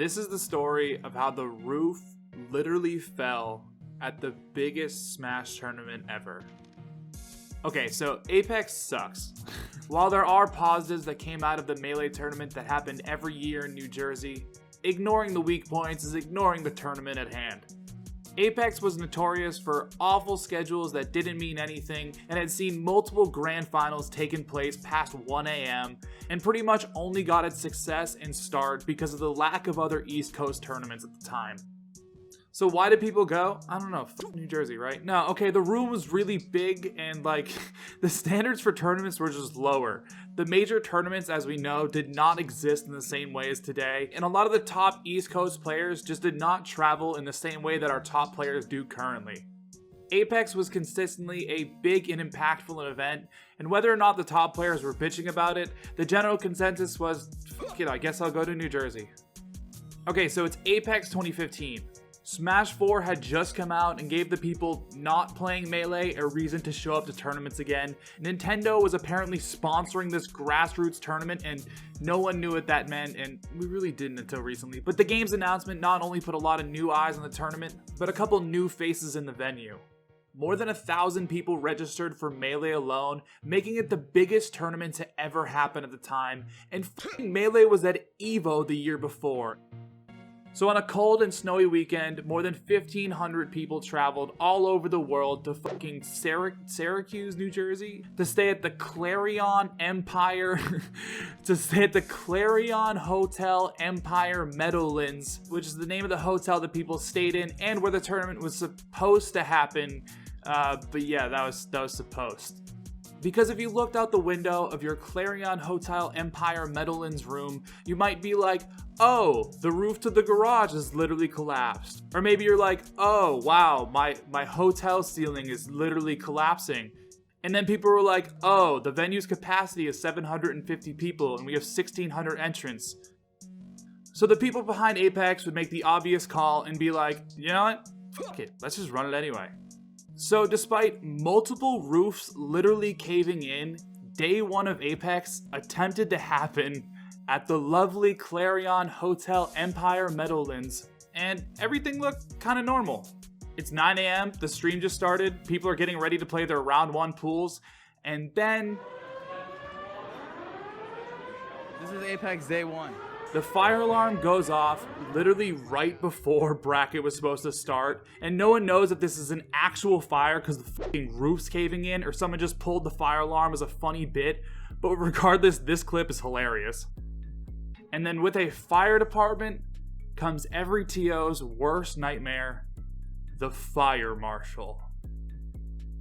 This is the story of how the roof literally fell at the biggest Smash tournament ever. Okay, so Apex sucks. While there are positives that came out of the Melee tournament that happened every year in New Jersey, ignoring the weak points is ignoring the tournament at hand. Apex was notorious for awful schedules that didn't mean anything and had seen multiple grand finals taking place past 1 a.m. and pretty much only got its success and start because of the lack of other East Coast tournaments at the time. So why did people go? I don't know, New Jersey, right? No, okay, the room was really big and the standards for tournaments were just lower. The major tournaments, as we know, did not exist in the same way as today, and a lot of the top East Coast players just did not travel in the same way that our top players do currently. Apex was consistently a big and impactful event, and whether or not the top players were bitching about it, the general consensus was, fuck it, I guess I'll go to New Jersey. Okay, so it's Apex 2015. Smash 4 had just come out and gave the people not playing Melee a reason to show up to tournaments again. Nintendo was apparently sponsoring this grassroots tournament and no one knew what that meant, and we really didn't until recently. But the game's announcement not only put a lot of new eyes on the tournament, but a couple new faces in the venue. More than 1,000 people registered for Melee alone, making it the biggest tournament to ever happen at the time, and Melee was at EVO the year before. So on a cold and snowy weekend, more than 1,500 people traveled all over the world to fucking Syracuse, New Jersey, to stay at the Clarion Empire, to stay at the Clarion Hotel Empire Meadowlands, which is the name of the hotel that people stayed in and where the tournament was supposed to happen. But yeah, that was supposed. Because if you looked out the window of your Clarion Hotel Empire Meadowlands room, you might be like, oh, the roof to the garage is literally collapsed. Or maybe you're like, oh, wow, my hotel ceiling is literally collapsing. And then people were like, oh, the venue's capacity is 750 people and we have 1,600 entrants. So the people behind Apex would make the obvious call and be like, you know what? Fuck it, let's just run it anyway. So despite multiple roofs literally caving in, day one of Apex attempted to happen at the lovely Clarion Hotel Empire Meadowlands, and everything looked kind of normal. It's 9 a.m., the stream just started, people are getting ready to play their round 1 pools, and then... This is Apex day 1. The fire alarm goes off literally right before bracket was supposed to start, and no one knows if this is an actual fire because the fucking roof's caving in or someone just pulled the fire alarm as a funny bit, but regardless, this clip is hilarious. And then with a fire department comes every TO's worst nightmare, the fire marshal.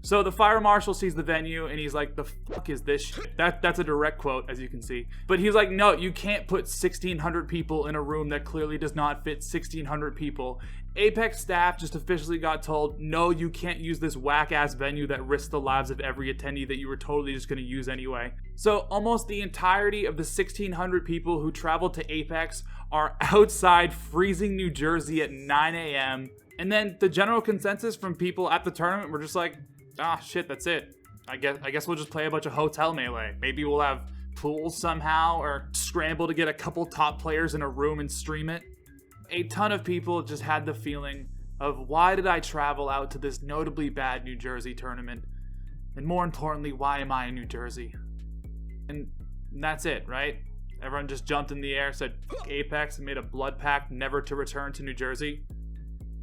So the fire marshal sees the venue and he's like, the fuck is this shit? That's a direct quote, as you can see. But he's like, no, you can't put 1,600 people in a room that clearly does not fit 1,600 people. Apex staff just officially got told, no, you can't use this whack-ass venue that risks the lives of every attendee that you were totally just going to use anyway. So almost the entirety of the 1,600 people who traveled to Apex are outside freezing New Jersey at 9 a.m. And then the general consensus from people at the tournament were just like, ah, shit, that's it. I guess we'll just play a bunch of hotel Melee. Maybe we'll have pools somehow, or scramble to get a couple top players in a room and stream it. A ton of people just had the feeling of, why did I travel out to this notably bad New Jersey tournament? And more importantly, why am I in New Jersey? And that's it, right? Everyone just jumped in the air, said fuck Apex, and made a blood pact never to return to New Jersey?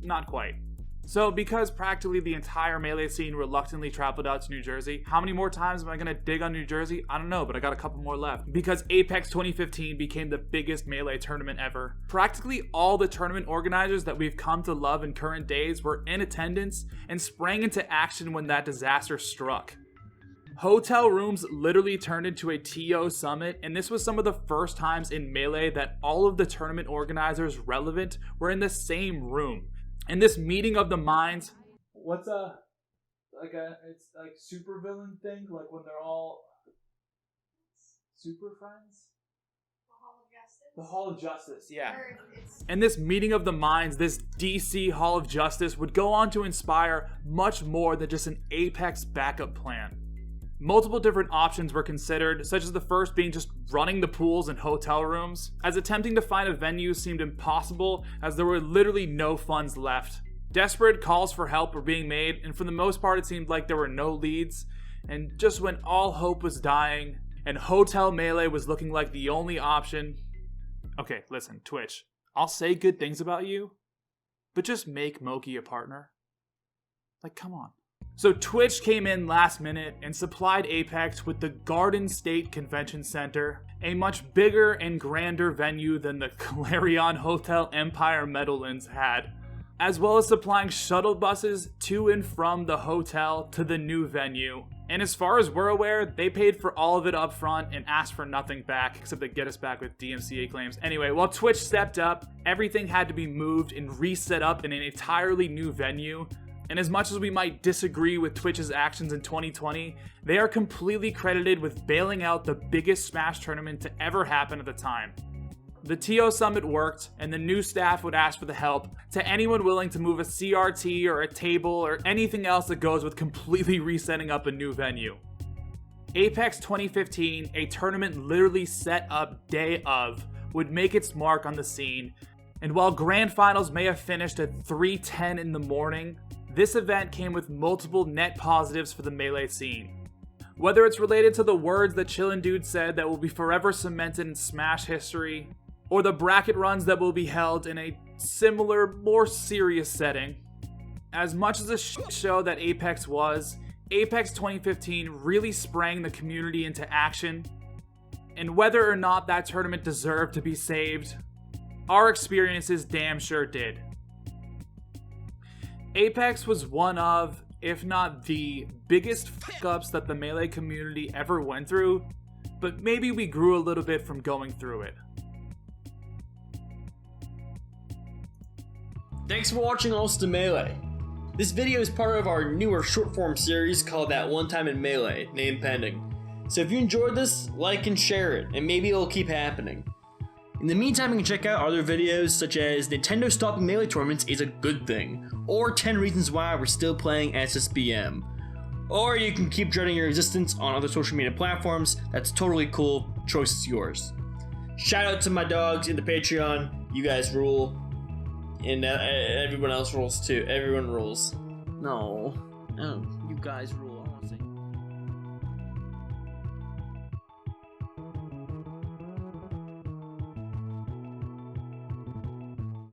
Not quite. So because practically the entire Melee scene reluctantly traveled out to New Jersey, how many more times am I going to dig on New Jersey? I don't know, but I got a couple more left. Because Apex 2015 became the biggest Melee tournament ever. Practically all the tournament organizers that we've come to love in current days were in attendance and sprang into action when that disaster struck. Hotel rooms literally turned into a TO summit, and this was some of the first times in Melee that all of the tournament organizers relevant were in the same room. And this meeting of the minds, it's like super villain thing, like when they're all super friends? The Hall of Justice, yeah. And this meeting of the minds, this DC Hall of Justice would go on to inspire much more than just an Apex backup plan. Multiple different options were considered, such as the first being just running the pools and hotel rooms, as attempting to find a venue seemed impossible as there were literally no funds left. Desperate calls for help were being made, and for the most part it seemed like there were no leads, and just when all hope was dying, and Hotel Melee was looking like the only option. Okay, listen, Twitch, I'll say good things about you, but just make Moki a partner. Like, come on. So Twitch came in last minute and supplied Apex with the Garden State Convention Center, a much bigger and grander venue than the Clarion Hotel Empire Meadowlands had, as well as supplying shuttle buses to and from the hotel to the new venue. And as far as we're aware, they paid for all of it up front and asked for nothing back, except to get us back with DMCA claims. Anyway, while Twitch stepped up, everything had to be moved and reset up in an entirely new venue. And as much as we might disagree with Twitch's actions in 2020, they are completely credited with bailing out the biggest Smash tournament to ever happen at the time. The TO Summit worked, and the new staff would ask for the help to anyone willing to move a CRT or a table or anything else that goes with completely resetting up a new venue. Apex 2015, a tournament literally set up day of, would make its mark on the scene, and while grand finals may have finished at 3:10 in the morning, this event came with multiple net positives for the Melee scene. Whether it's related to the words that Chillin' Dude said that will be forever cemented in Smash history, or the bracket runs that will be held in a similar, more serious setting. As much as a shit show that Apex was, Apex 2015 really sprang the community into action, and whether or not that tournament deserved to be saved, our experiences damn sure did. Apex was one of, if not the, biggest fuck-ups that the Melee community ever went through, but maybe we grew a little bit from going through it. Thanks for watching Allston Melee. This video is part of our newer short-form series called That One Time in Melee, name pending. So if you enjoyed this, like and share it, and maybe it'll keep happening. In the meantime, you can check out other videos such as Nintendo stopping Melee tournaments is a good thing, or 10 reasons why we're still playing SSBM. Or you can keep dreading your existence on other social media platforms. That's totally cool. Choice is yours. Shout out to my dogs in the Patreon. You guys rule. And everyone else rules too. Everyone rules. No. Oh, you guys rule.